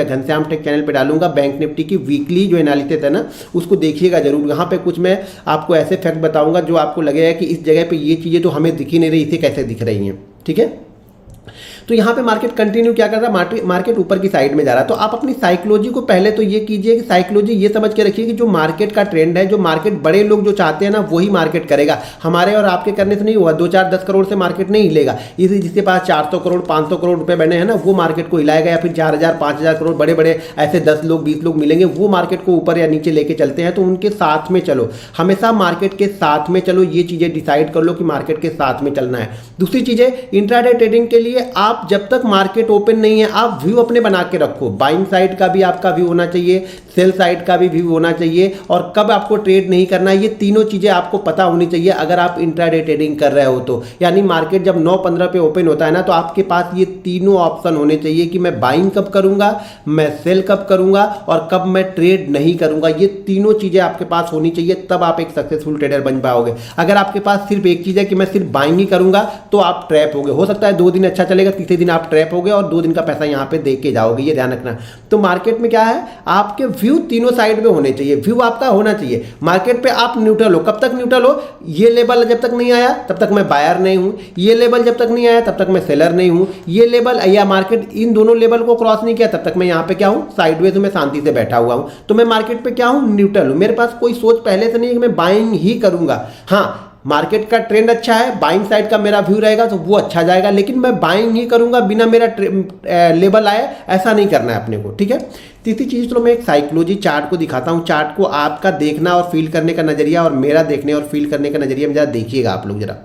घनश्याम टेक चैनल पे डालूंगा। बैंक निफ्टी की वीकली जो एनालिसिस है ना, उसको देखिएगा जरूर। यहाँ पे कुछ मैं आपको ऐसे फैक्ट बताऊंगा जो आपको लगेगा कि इस जगह पे ये चीजें तो हमें दिखी नहीं रही, इसे कैसे दिख रही हैं। ठीक है, तो यहाँ पे मार्केट कंटिन्यू क्या कर रहा है, मार्केट ऊपर की साइड में जा रहा है। तो आप अपनी साइकोलॉजी को पहले तो ये कीजिए कि साइकोलॉजी ये समझ के रखिए कि जो मार्केट का ट्रेंड है, जो मार्केट बड़े लोग जो चाहते हैं ना, वही मार्केट करेगा। हमारे और आपके करने से नहीं हुआ। 2 4 10 करोड़ से मार्केट नहीं हिलेगा। इसी जिसके पास 400 करोड़ 500 करोड़ रुपए बने हैं ना, वो मार्केट को हिलाएगा। या फिर 4000 5000 करोड़ बड़े बड़े ऐसे 10 लोग 20 लोग मिलेंगे, वो मार्केट को ऊपर या नीचे लेके चलते हैं। तो उनके साथ में चलो, हमेशा मार्केट के साथ में चलो। ये चीजें डिसाइड कर लो कि मार्केट के साथ में चलना है। दूसरी चीजें, इंट्राडे ट्रेडिंग के लिए आप जब तक मार्केट ओपन नहीं है, आप व्यू अपने बना के रखो। बाइंग साइड का भी आपका व्यू होना चाहिए, सेल साइड का भी व्यू होना चाहिए, और कब आपको ट्रेड नहीं करना है, ये तीनों चीजें आपको पता होनी चाहिए अगर आप इंट्राडे ट्रेडिंग कर रहे हो तो। यानी मार्केट जब 9:15 पे ओपन होता है ना, तो आपके पास ये तीनों ऑप्शन होने चाहिए कि मैं बाइंग कब करूंगा, मैं सेल कब करूंगा, और कब मैं ट्रेड नहीं करूंगा। ये तीनों चीजें आपके पास होनी चाहिए, तब आप एक सक्सेसफुल ट्रेडर बन पाओगे। अगर आपके पास सिर्फ एक चीज है कि मैं सिर्फ बाइंग ही करूंगा, तो आप ट्रैप होगे। हो सकता है 2 दिन अच्छा चलेगा, तीसरे दिन आप ट्रैप होगे और 2 दिन का पैसा यहां पे दे के जाओगे। ये ध्यान रखना। तो मार्केट में क्या है, आपके व्यू तीनों साइड में होने चाहिए। व्यू आपका होना चाहिए मार्केट पे। आप न्यूट्रल हो। कब तक न्यूट्रल हो? ये लेवल जब तक नहीं आया तब तक मैं बायर नहीं हूं, ये लेवल जब तक नहीं आया तब तक मैं सेलर नहीं हूं, ये लेवल या मार्केट इन दोनों लेवल को क्रॉस नहीं किया तब तक मैं यहां पे क्या हूं, साइडवेज में शांति से बैठा हुआ हूं। तो मैं मार्केट पे क्या हूं, न्यूट्रल हूं। मेरे पास कोई सोच पहले से नहीं है कि मैं बाइंग ही करूंगा। हाँ, मार्केट का ट्रेंड अच्छा है, बाइंग साइड का मेरा व्यू रहेगा तो वो अच्छा जाएगा, लेकिन मैं बाइंग ही करूंगा बिना मेरा लेवल आए, ऐसा नहीं करना है अपने को। ठीक है। तीसरी चीज, चलो मैं एक साइकोलॉजी चार्ट को दिखाता हूं। चार्ट को आपका देखना और फील करने का नजरिया और मेरा देखने और फील करने का नजरिया में जरा देखिएगा आप लोग जरा।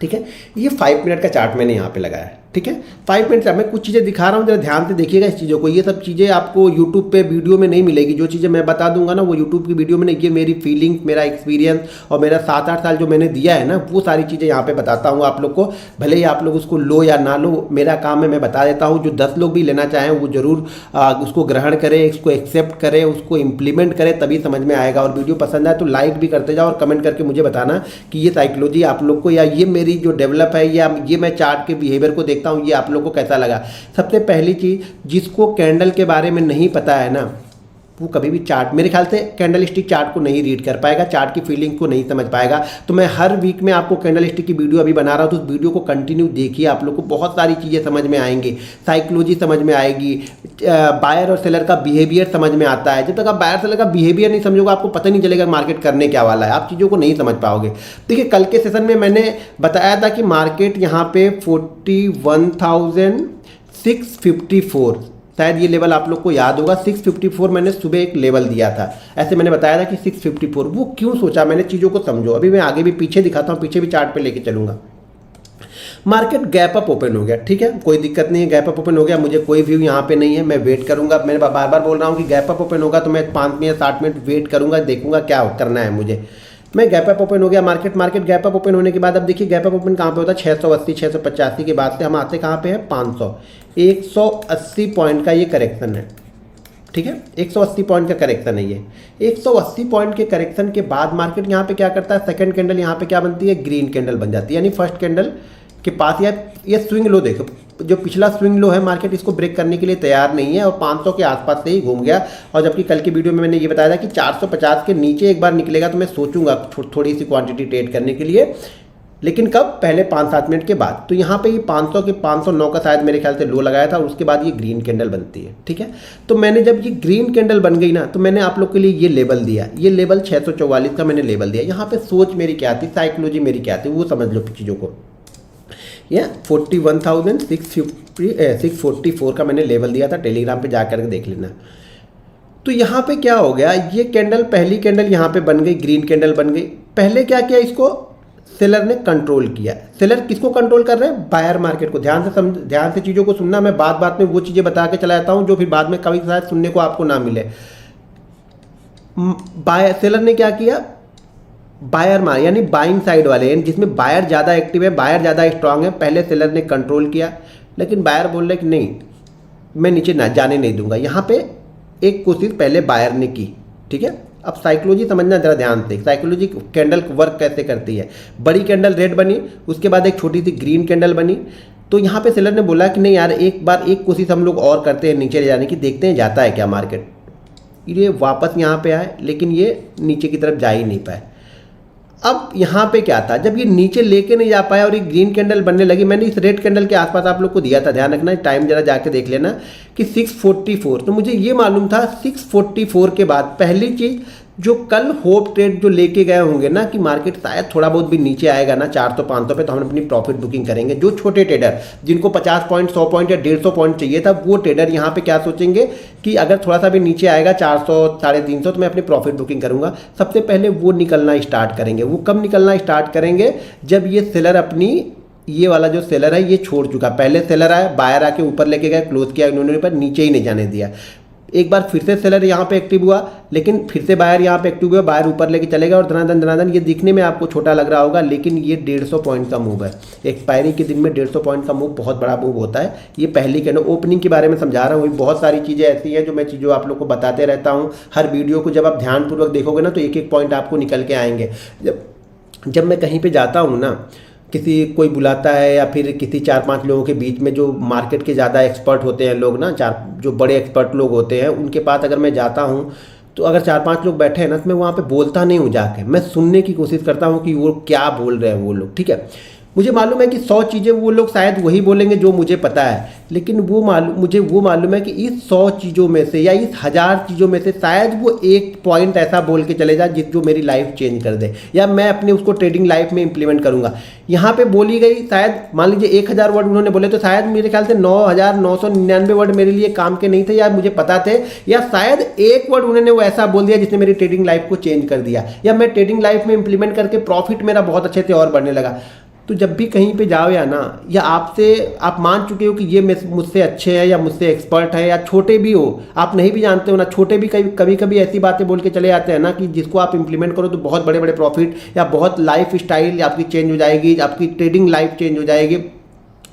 ठीक है, ये 5 मिनट का चार्ट मैंने यहाँ पे लगाया है। ठीक है, 5 मिनट मैं कुछ चीज़ें दिखा रहा हूँ, जरा ध्यान से देखिएगा इस चीज़ों को। ये सब चीज़ें आपको यूट्यूब पे वीडियो में नहीं मिलेगी। जो चीज़ें मैं बता दूंगा ना, वो यूट्यूब की वीडियो में नहीं। ये मेरी फीलिंग, मेरा एक्सपीरियंस और मेरा 7-8 साल जो मैंने दिया है ना, वो सारी चीज़ें यहाँ पे बताता हूँ आप लोग को। भले ही आप लोग उसको लो या ना लो, मेरा काम है, मैं बता देता हूँ। जो 10 लोग भी लेना चाहें वो जरूर उसको ग्रहण करें, उसको एक्सेप्ट करें, उसको इम्प्लीमेंट करें, तभी समझ में आएगा। और वीडियो पसंद आए तो लाइक भी करते जाओ और कमेंट करके मुझे बताना कि ये साइकोलॉजी आप लोग को, या ये मेरी जो डेवलप है, या ये मैं चार्ट के बिहेवियर को देखता हूँ, ये आप लोग को कैसा लगा। सबसे पहली चीज, जिसको कैंडल के बारे में नहीं पता है ना, वो कभी भी चार्ट, मेरे ख्याल से कैंडल स्टिक चार्ट को नहीं रीड कर पाएगा, चार्ट की फीलिंग को नहीं समझ पाएगा। तो मैं हर वीक में आपको कैंडल स्टिक की वीडियो अभी बना रहा हूँ, तो उस वीडियो को कंटिन्यू देखिए। आप लोग को बहुत सारी चीज़ें समझ में आएंगी, साइकोलॉजी समझ में आएगी, बायर और सेलर का बिहेवियर समझ में आता है। जब तक आप बायर सेलर का बिहेवियर नहीं समझोगे, आपको पता नहीं चलेगा मार्केट करने क्या वाला है, आप चीज़ों को नहीं समझ पाओगे। देखिए, कल के सेशन में मैंने बताया था कि मार्केट यहाँ पे 41,654, शायद ये लेवल आप लोग को याद होगा। 654 मैंने सुबह एक लेवल दिया था, ऐसे मैंने बताया था कि 654। वो क्यों सोचा मैंने, चीज़ों को समझो। अभी मैं आगे भी पीछे दिखाता हूँ, पीछे भी चार्ट पे लेके चलूंगा। मार्केट गैप अप ओपन हो गया, ठीक है, कोई दिक्कत नहीं है, गैप अप ओपन हो गया। मुझे कोई व्यू यहाँ पे नहीं है, मैं वेट करूंगा। मैं बार बार बोल रहा हूँ कि गैप अप ओपन होगा तो मैं 5 मिनट 60 मिनट वेट करूंगा, देखूंगा क्या करना है मुझे। मैं गैप अप ओपन हो गया मार्केट गैप अप ओपन होने के बाद अब देखिए गैप अप ओपन कहाँ पे होता है, 680 685 के बाद से हम आते कहाँ पे है 500, 180 पॉइंट का ये करेक्शन है। ठीक है, 180 पॉइंट का करेक्शन है ये। 180 पॉइंट के करेक्शन के बाद मार्केट यहाँ पे क्या करता है, सेकंड कैंडल यहाँ पे क्या बनती है, ग्रीन कैंडल बन जाती है। यानी फर्स्ट कैंडल के पास ये स्विंग लो देखो, जो पिछला स्विंग लो है, मार्केट इसको ब्रेक करने के लिए तैयार नहीं है और 500 के आसपास से ही घूम गया। और जबकि कल की वीडियो में मैंने ये बताया था कि 450 के नीचे एक बार निकलेगा तो मैं सोचूंगा थोड़ी सी क्वांटिटी ट्रेड करने के लिए, लेकिन कब, पहले 5-7 मिनट के बाद। तो यहाँ पे ये 500 के 509 का शायद मेरे ख्याल से लो लगाया था और उसके बाद ये ग्रीन कैंडल बनती है। ठीक है, तो मैंने जब ये ग्रीन कैंडल बन गई ना, तो मैंने आप लोग के लिए ये लेवल दिया, ये लेवल 644 का मैंने लेवल दिया। यहाँ पे सोच मेरी क्या थी, साइकोलॉजी मेरी क्या थी, वो समझ लो चीज़ों को। या 41,644 का मैंने लेवल दिया था, टेलीग्राम पे जा करके देख लेना। तो यहाँ पे क्या हो गया, ये कैंडल, पहली कैंडल यहाँ पे बन गई, ग्रीन कैंडल बन गई। पहले क्या किया, इसको सेलर ने कंट्रोल किया। सेलर किसको कंट्रोल कर रहे हैं, बायर मार्केट को। ध्यान से चीज़ों को सुनना, मैं बात बात में वो चीज़ें बता के चला जाता हूँ जो फिर बाद में कभी शायद सुनने को आपको ना मिले। सेलर ने क्या किया, बायर यानी बाइंग साइड वाले, यानी जिसमें बायर ज़्यादा एक्टिव है, बायर ज़्यादा स्ट्रांग है, पहले सेलर ने कंट्रोल किया। लेकिन बायर बोल रहे कि नहीं, मैं नीचे ना जाने नहीं दूंगा। यहाँ पे एक कोशिश पहले बायर ने की, ठीक है। अब साइकोलॉजी समझना जरा ध्यान से, साइकोलॉजी कैंडल वर्क कैसे करती है। बड़ी कैंडल रेड बनी, उसके बाद एक छोटी सी ग्रीन कैंडल बनी। तो यहाँ पे सेलर ने बोला कि नहीं यार, एक बार एक कोशिश हम लोग और करते हैं नीचे ले जाने की, देखते हैं जाता है क्या मार्केट। ये वापस यहाँ पे आए, लेकिन ये नीचे की तरफ जा ही नहीं पाए। अब यहाँ पे क्या था, जब ये नीचे लेके नहीं जा पाया और ये ग्रीन कैंडल बनने लगी, मैंने इस रेड कैंडल के आसपास आप लोग को दिया था, ध्यान रखना, टाइम जरा जाके देख लेना कि 644। तो मुझे ये मालूम था 644 के बाद पहली चीज़ जो कल होप ट्रेड जो लेके गए होंगे ना कि मार्केट शायद थोड़ा बहुत भी नीचे आएगा ना 400-500 पे, तो हम अपनी प्रॉफिट बुकिंग करेंगे। जो छोटे ट्रेडर जिनको 50 पॉइंट 100 पॉइंट या 150 पॉइंट चाहिए था, वो ट्रेडर यहाँ पे क्या सोचेंगे कि अगर थोड़ा सा भी नीचे आएगा 400 350 तो मैं अपनी प्रॉफिट बुकिंग करूँगा। सबसे पहले वो निकलना स्टार्ट करेंगे। वो कब निकलना स्टार्ट करेंगे, जब ये सेलर अपनी, ये वाला जो सेलर है ये छोड़ चुका। पहले सेलर आया, बायर आके ऊपर लेके गए, क्लोज किया इन्होंने, पर नीचे ही नहीं जाने दिया। एक बार फिर से सेलर यहाँ पे एक्टिव हुआ, लेकिन फिर से बायर यहाँ पे एक्टिव हुआ, बायर ऊपर लेके चलेगा और धनाधन। ये दिखने में आपको छोटा लग रहा होगा, लेकिन ये 150 पॉइंट का मूव है। एक्सपायरी के दिन में 150 पॉइंट का मूव बहुत बड़ा मूव होता है। ये पहली कैंडल ओपनिंग के बारे में समझा रहा हूँ। बहुत सारी चीज़ें ऐसी हैं जो मैं चीज़ों आप लोग को बताते रहता हूँ। हर वीडियो को जब आप ध्यानपूर्वक देखोगे ना, तो एक एक पॉइंट आपको निकल के आएंगे। जब मैं कहीं पर जाता हूँ ना, किसी कोई बुलाता है या फिर किसी 4-5 लोगों के बीच में जो मार्केट के ज़्यादा एक्सपर्ट होते हैं लोग ना, जो बड़े एक्सपर्ट लोग होते हैं, उनके पास अगर मैं जाता हूँ तो अगर 4-5 लोग बैठे हैं ना, तो मैं वहाँ पे बोलता नहीं हूँ जाके, मैं सुनने की कोशिश करता हूँ कि वो क्या बोल रहे हैं वो लोग, ठीक है। मुझे मालूम है कि 100 चीज़ें वो लोग शायद वही बोलेंगे जो मुझे पता है, लेकिन मुझे वो मालूम है कि इस 100 चीज़ों में से या इस 1000 चीज़ों में से शायद वो एक पॉइंट ऐसा बोल के चले जाए जो मेरी लाइफ चेंज कर दे, या मैं अपने उसको ट्रेडिंग लाइफ में इंप्लीमेंट करूँगा। यहाँ पे बोली गई शायद, मान लीजिए 1000 वर्ड उन्होंने बोले, तो शायद मेरे ख्याल से 9999 वर्ड मेरे लिए काम के नहीं थे, या मुझे पता थे, या शायद एक वर्ड उन्होंने वो ऐसा बोल दिया जिसने मेरी ट्रेडिंग लाइफ को चेंज कर दिया, या मैं ट्रेडिंग लाइफ में इंप्लीमेंट करके प्रॉफिट मेरा बहुत अच्छे से और बढ़ने लगा। तो जब भी कहीं पे जाओ या ना, या आपसे आप मान चुके हो कि ये मुझसे अच्छे हैं या मुझसे एक्सपर्ट है, या छोटे भी हो, आप नहीं भी जानते हो ना, छोटे भी कभी कभी ऐसी बातें बोल के चले जाते हैं ना कि जिसको आप इंप्लीमेंट करो तो बहुत बड़े बड़े प्रॉफिट या बहुत लाइफ स्टाइल आपकी चेंज हो जाएगी, आपकी ट्रेडिंग लाइफ चेंज हो जाएगी।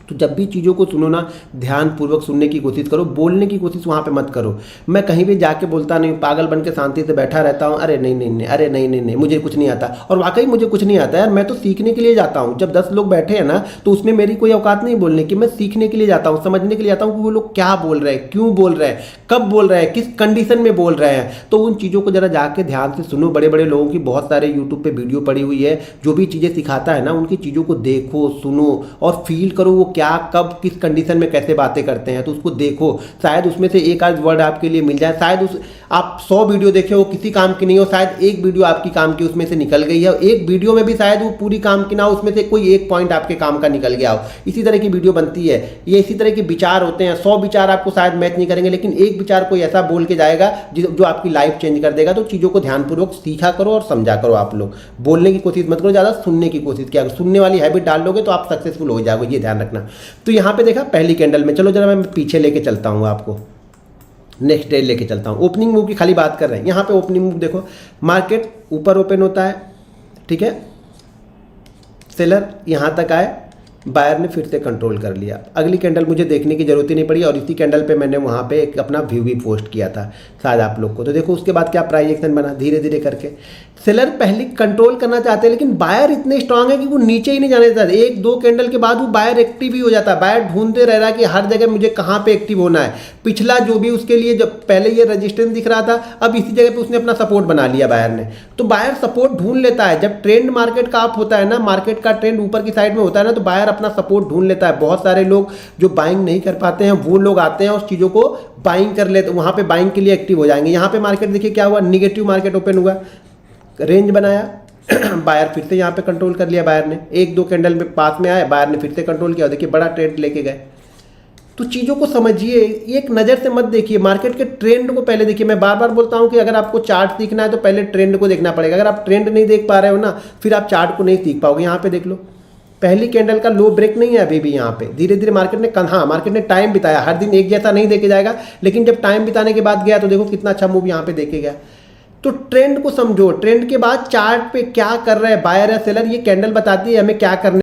तो जब भी चीज़ों को सुनो ना, ध्यानपूर्वक सुनने की कोशिश करो, बोलने की कोशिश वहाँ पे मत करो। मैं कहीं भी जाके बोलता नहीं, पागल बन के शांति से बैठा रहता हूँ, अरे नहीं नहीं नहीं, अरे नहीं नहीं नहीं, मुझे कुछ नहीं आता। और वाकई मुझे कुछ नहीं आता यार, मैं तो सीखने के लिए जाता हूँ। जब 10 लोग बैठे हैं ना, तो उसमें मेरी कोई औकात नहीं बोलने की, मैं सीखने के लिए जाता हूँ, समझने के लिए जाता हूँ कि वो लोग क्या बोल रहे हैं, क्यों बोल रहे हैं, कब बोल रहे हैं, किस कंडीशन में बोल रहे हैं। तो उन चीज़ों को जरा जाके ध्यान से सुनो। बड़े बड़े लोगों की बहुत सारे यूट्यूब पर वीडियो पड़ी हुई है, जो भी चीज़ें सिखाता है ना, उनकी चीज़ों को देखो, सुनो और फील करो वो क्या, कब, किस कंडीशन में कैसे बातें करते हैं। तो उसको देखो, शायद उसमें से एक आध वर्ड आपके लिए मिल जाए। शायद आप 100 वीडियो देखे हो, किसी काम की नहीं हो, शायद एक वीडियो आपकी काम की उसमें से निकल गई है। एक वीडियो में भी शायद वो पूरी काम की ना हो, उसमें से कोई एक पॉइंट आपके काम का निकल गया हो। इसी तरह की वीडियो बनती है, ये इसी तरह के विचार होते हैं। 100 विचार आपको शायद मैच नहीं करेंगे, लेकिन एक विचार कोई ऐसा बोल के जाएगा जो आपकी लाइफ चेंज कर देगा। तो चीज़ों को ध्यानपूर्वक सीखा करो और समझा करो। आप लोग बोलने की कोशिश मत करो, ज़्यादा सुनने की कोशिश किया करो। सुनने वाली हैबिट डाल लोगे तो आप सक्सेसफुल हो जाओगे, ये ध्यान रखना। तो यहाँ पे देखा पहली कैंडल में, चलो जरा मैं पीछे लेके चलता हूँ आपको, नेक्स्ट डे लेके चलता हूँ। ओपनिंग मूव की खाली बात कर रहे हैं। यहाँ पे ओपनिंग मूव देखो, मार्केट ऊपर ओपन होता है, ठीक है, सेलर यहाँ तक आए, बायर ने फिर से कंट्रोल कर लिया। अगली कैंडल मुझे देखने की जरूरत ही नहीं पड़ी, और इसी कैंडल पे मैंने वहाँ पे एक अपना व्यू भी पोस्ट किया था शायद आप लोग को। तो देखो उसके बाद क्या प्राइस एक्शन बना, धीरे धीरे करके सेलर पहले कंट्रोल करना चाहते हैं, लेकिन बायर इतने स्ट्रांग है कि वो नीचे ही नहीं जाने देता। 1-2 कैंडल के बाद वो बायर एक्टिव ही हो जाता है। बायर ढूंढते रह रहा है कि हर जगह मुझे कहाँ पे एक्टिव होना है। पिछला जो भी उसके लिए, जब पहले ये रेजिस्टेंस दिख रहा था, अब इसी जगह पे उसने अपना सपोर्ट बना लिया बायर ने। तो बायर सपोर्ट ढूंढ लेता है। जब ट्रेंड मार्केट का अप होता है ना, मार्केट का ट्रेंड ऊपर की साइड में होता है ना, तो बायर अपना सपोर्ट ढूंढ लेता है। बहुत सारे लोग जो बाइंग नहीं कर पाते हैं, वो लोग आते हैं उस चीज़ों को बाइंग कर लेते, वहाँ पे बाइंग के लिए एक्टिव हो जाएंगे। यहाँ पे मार्केट देखिए क्या हुआ, निगेटिव मार्केट ओपन हुआ, रेंज बनाया, बायर फिर से यहाँ पे कंट्रोल कर लिया। बायर ने 1-2 कैंडल में पास में आया, बायर ने फिर से कंट्रोल किया। देखिए बड़ा ट्रेड लेके गए, तो चीज़ों को समझिए, एक नज़र से मत देखिए, मार्केट के ट्रेंड को पहले देखिए। मैं बार बार बोलता हूँ कि अगर आपको चार्ट सीखना है तो पहले ट्रेंड को देखना पड़ेगा। अगर आप ट्रेंड नहीं देख पा रहे हो ना, फिर आप चार्ट को नहीं सीख पाओगे। यहाँ पे देख लो, पहली कैंडल का लो ब्रेक नहीं है अभी भी। यहाँ पे धीरे धीरे मार्केट ने हाँ, मार्केट ने टाइम बिताया, हर दिन एक जैसा नहीं देखे जाएगा, लेकिन जब टाइम बिताने के बाद गया तो देखो कितना अच्छा मूव यहाँ पे देखे गया। तो ट्रेंड को समझो, ट्रेंड के बाद चार्ट पे क्या कर रहा है बायर या सेलर, ये कैंडल बताती है हमें क्या करना